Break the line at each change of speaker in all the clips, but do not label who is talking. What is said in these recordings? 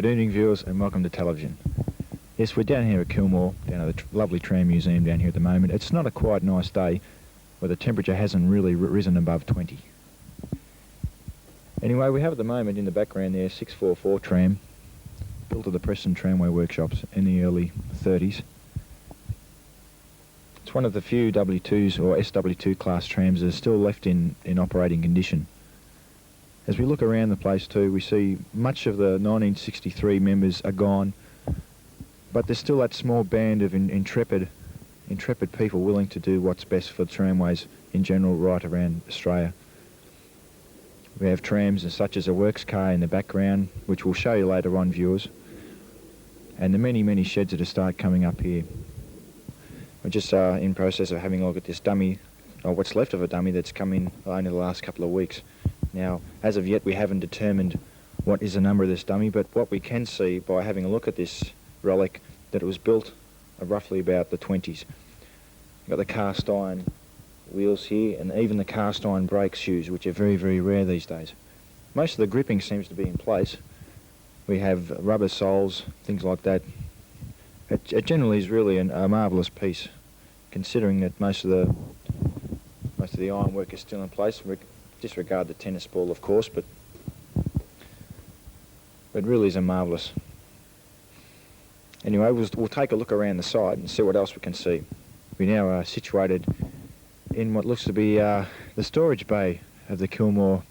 Good evening, viewers, and welcome to television. Yes, we're down here at Kilmore, down at the lovely Tram Museum down here at the moment. It's not a quite nice day where the temperature hasn't really risen above 20. Anyway, we have at the moment in the background there 644 tram, built at the Preston Tramway workshops in the early 30s. It's one of the few W2s or SW2 class trams that are still left in operating condition. As we look around the place too, we see much of the 1963 members are gone, but there's still that small band of intrepid people willing to do what's best for tramways in general right around Australia. We have trams such as a works car in the background, which we'll show you later on, viewers, and the many sheds that are started coming up here. We're just in process of having a look at this dummy, or what's left of a dummy that's come in only the last couple of weeks. Now, as of yet, we haven't determined what is the number of this dummy, but what we can see by having a look at this relic, that it was built roughly about the 20s. You've got the cast iron wheels here, and even the cast iron brake shoes, which are very rare these days. Most of the gripping seems to be in place. We have rubber soles, things like that. It generally is really a marvellous piece, considering that most of the ironwork is still in place. Disregard the tennis ball, of course, but it really is a marvellous. Anyway, we'll take a look around the side and see what else we can see. We now are situated in what looks to be the storage bay of the Kilmore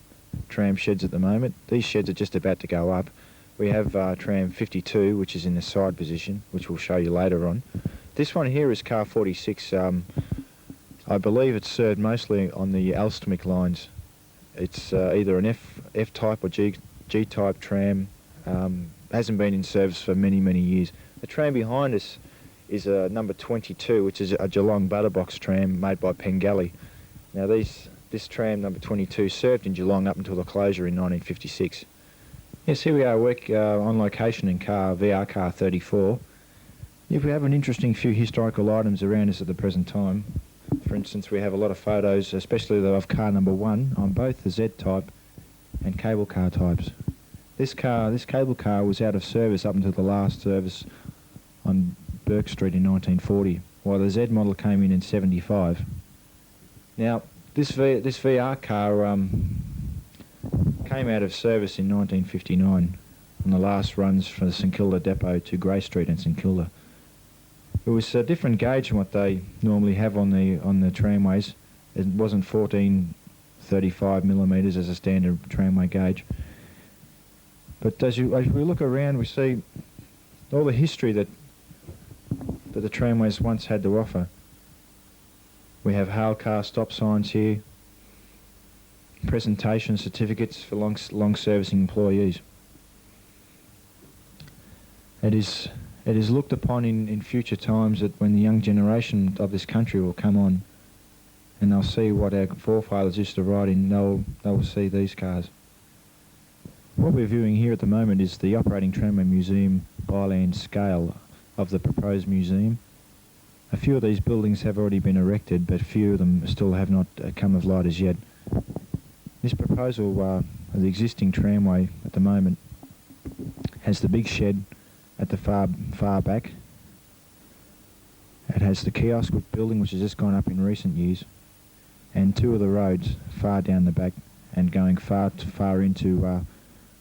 tram sheds at the moment. These sheds are just about to go up. We have tram 52, which is in the side position, which we'll show you later on. This one here is car 46. I believe it's served mostly on the Alstomic lines. It's either an F-type or G-type tram. Hasn't been in service for many years. The tram behind us is a number 22, which is a Geelong Butterbox tram made by Pengelly. Now this tram number 22 served in Geelong up until the closure in 1956. Yes, here we are on location in VR car 34. If we have an interesting few historical items around us at the present time. For instance, we have a lot of photos, especially of car number 1, on both the Z-type and cable car types. This cable car was out of service up until the last service on Burke Street in 1940, while the Z model came in 75. Now, this VR car came out of service in 1959 on the last runs from the St Kilda depot to Grey Street in St Kilda. It was a different gauge than what they normally have on the tramways. It wasn't 1435mm as a standard tramway gauge. But as we look around, we see all the history that the tramways once had to offer. We have hail car stop signs here, presentation certificates for long servicing employees. It is looked upon in future times that when the young generation of this country will come on and they'll see what our forefathers used to ride in, they'll see these cars. What we're viewing here at the moment is the operating tramway museum byland scale of the proposed museum. A few of these buildings have already been erected, but few of them still have not come of light as yet. This proposal of the existing tramway at the moment has the big shed at the far back. It has the kiosk building, which has just gone up in recent years, and two of the roads far down the back and going far into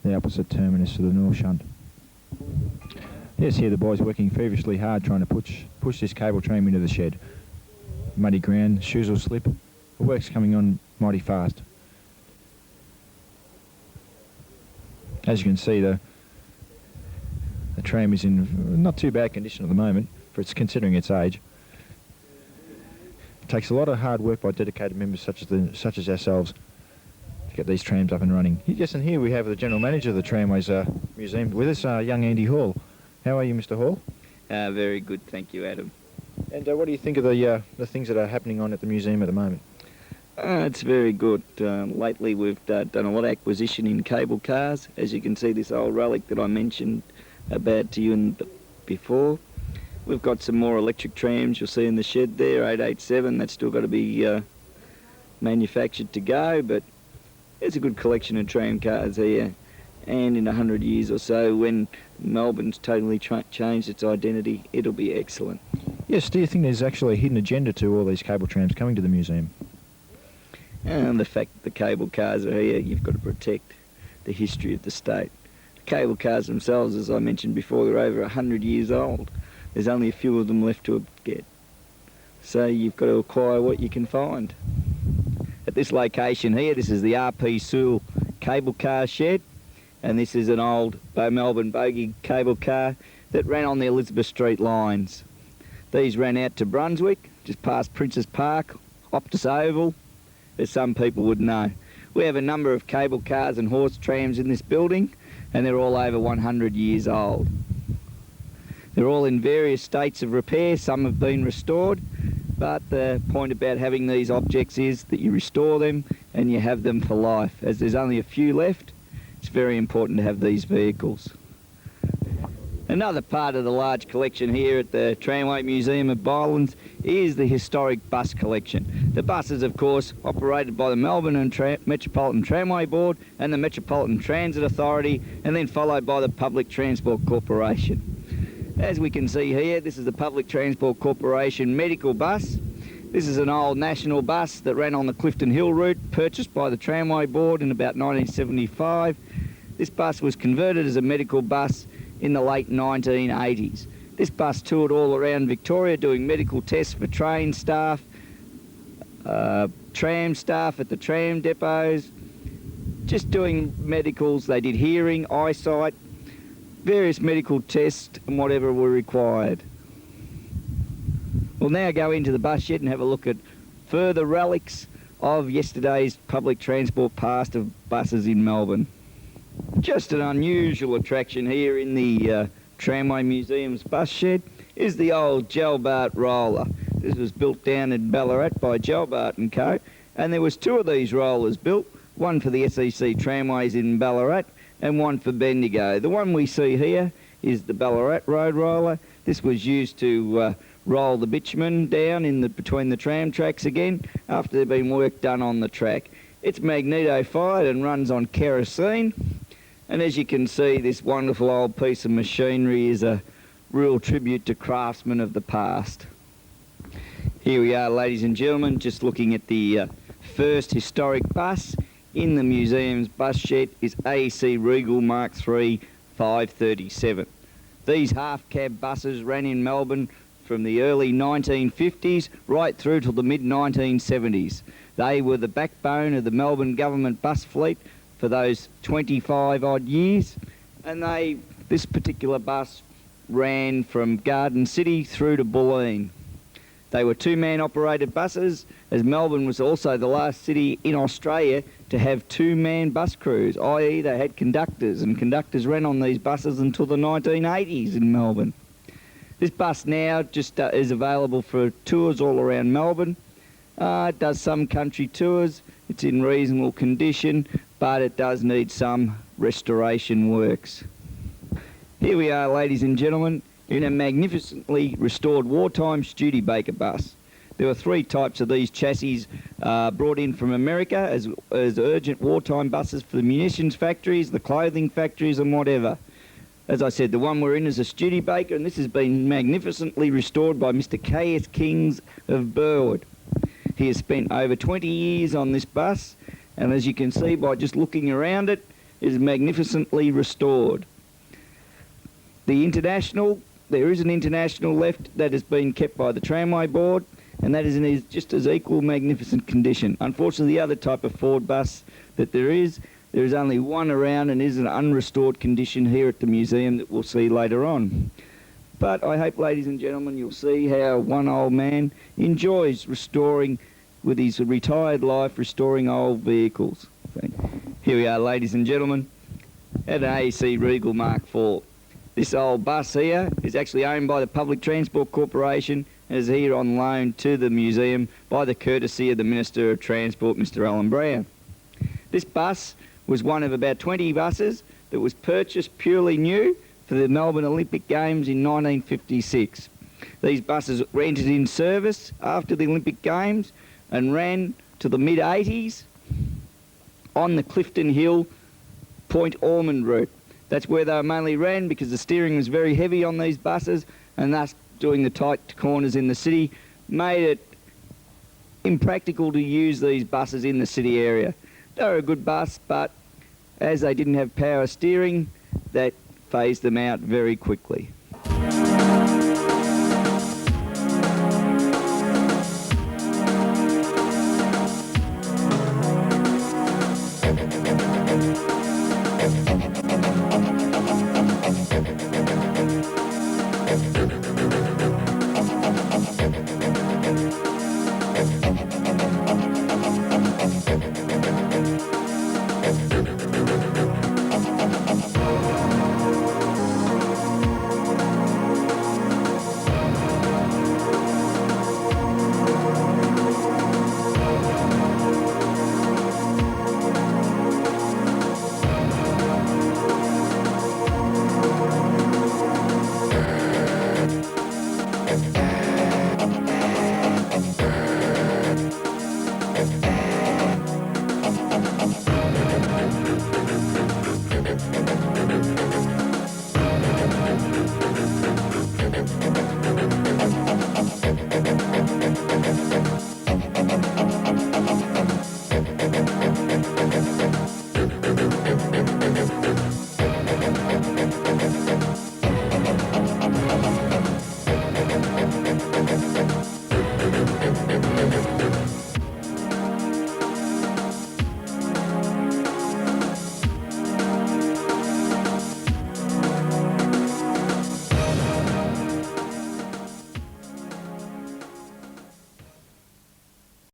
the opposite terminus of the North Shunt. Yes, here the boys working feverishly hard trying to push this cable tram into the shed. Muddy ground, shoes will slip. The work's coming on mighty fast. As you can see, the tram is in not too bad condition at the moment, considering its age. It takes a lot of hard work by dedicated members such as ourselves to get these trams up and running. Yes, and here we have the General Manager of the Tramways Museum with us, young Andy Hall. How are you, Mr. Hall?
Very good, thank you, Adam.
And what do you think of the things that are happening on at the museum at the moment?
It's very good. Lately we've done a lot of acquisition in cable cars. As you can see, this old relic that I mentioned about to you before. We've got some more electric trams you'll see in the shed there, 887. That's still got to be manufactured to go, but there's a good collection of tram cars here. And in 100 years or so, when Melbourne's totally changed its identity. It'll be excellent.
Yes, do you think there's actually a hidden agenda to all these cable trams coming to the museum?
And the fact that the cable cars are here, you've got to protect the history of the state. The cable cars themselves, as I mentioned before, they're over 100 years old. There's only a few of them left to get. So you've got to acquire what you can find. At this location here, this is the R.P. Sewell cable car shed, and this is an old Melbourne bogie cable car that ran on the Elizabeth Street lines. These ran out to Brunswick, just past Princes Park, Optus Oval, as some people would know. We have a number of cable cars and horse trams in this building, and they're all over 100 years old. They're all in various states of repair. Some have been restored, but the point about having these objects is that you restore them and you have them for life. As there's only a few left, it's very important to have these vehicles. Another part of the large collection here at the Tramway Museum of Bylands is the historic bus collection. The buses, of course, operated by the Melbourne and Metropolitan Tramway Board and the Metropolitan Transit Authority, and then followed by the Public Transport Corporation. As we can see here, this is the Public Transport Corporation medical bus. This is an old national bus that ran on the Clifton Hill route, purchased by the Tramway Board in about 1975. This bus was converted as a medical bus in the late 1980s. This bus toured all around Victoria doing medical tests for train staff, tram staff at the tram depots, just doing medicals. They did hearing, eyesight, various medical tests and whatever were required. We'll now go into the bus shed and have a look at further relics of yesterday's public transport past of buses in Melbourne. Just an unusual attraction here in the Tramway Museum's bus shed is the old Gelbart roller. This was built down in Ballarat by Gelbart & Co, and there was two of these rollers built, one for the SEC tramways in Ballarat and one for Bendigo. The one we see here is the Ballarat road roller. This was used to roll the bitumen down in between the tram tracks again after there'd been work done on the track. It's magneto-fired and runs on kerosene. And as you can see, this wonderful old piece of machinery is a real tribute to craftsmen of the past. Here we are, ladies and gentlemen, just looking at the first historic bus in the museum's bus shed is AEC Regal Mark III 537. These half-cab buses ran in Melbourne from the early 1950s right through to the mid-1970s. They were the backbone of the Melbourne government bus fleet for those 25 odd years, and this particular bus ran from Garden City through to Bulleen. They were two-man operated buses, as Melbourne was also the last city in Australia to have two-man bus crews, i.e. they had conductors, and conductors ran on these buses until the 1980s in Melbourne. This bus now just is available for tours all around Melbourne. It does some country tours. It's in reasonable condition, but it does need some restoration works. Here we are, ladies and gentlemen, in a magnificently restored Wartime Studebaker bus. There were three types of these chassis brought in from America as urgent wartime buses for the munitions factories, the clothing factories and whatever. As I said, the one we're in is a Studebaker, and this has been magnificently restored by Mr. K.S. Kings of Burwood. He has spent over 20 years on this bus, and as you can see by just looking around it, is magnificently restored. The International, there is an International left that has been kept by the Tramway Board, and that is in just as equal magnificent condition. Unfortunately, the other type of Ford bus that there is only one around and is in unrestored condition here at the museum that we'll see later on. But I hope, ladies and gentlemen, you'll see how one old man enjoys restoring, with his retired life, restoring old vehicles. Here we are, ladies and gentlemen, at an AEC Regal Mark IV. This old bus here is actually owned by the Public Transport Corporation and is here on loan to the museum by the courtesy of the Minister of Transport, Mr. Alan Brown. This bus was one of about 20 buses that was purchased purely new for the Melbourne Olympic Games in 1956. These buses were entered in service after the Olympic Games and ran to the mid-80s on the Clifton Hill Point Ormond route. That's where they mainly ran, because the steering was very heavy on these buses, and thus doing the tight corners in the city made it impractical to use these buses in the city area. They were a good bus, but as they didn't have power steering, that phased them out very quickly.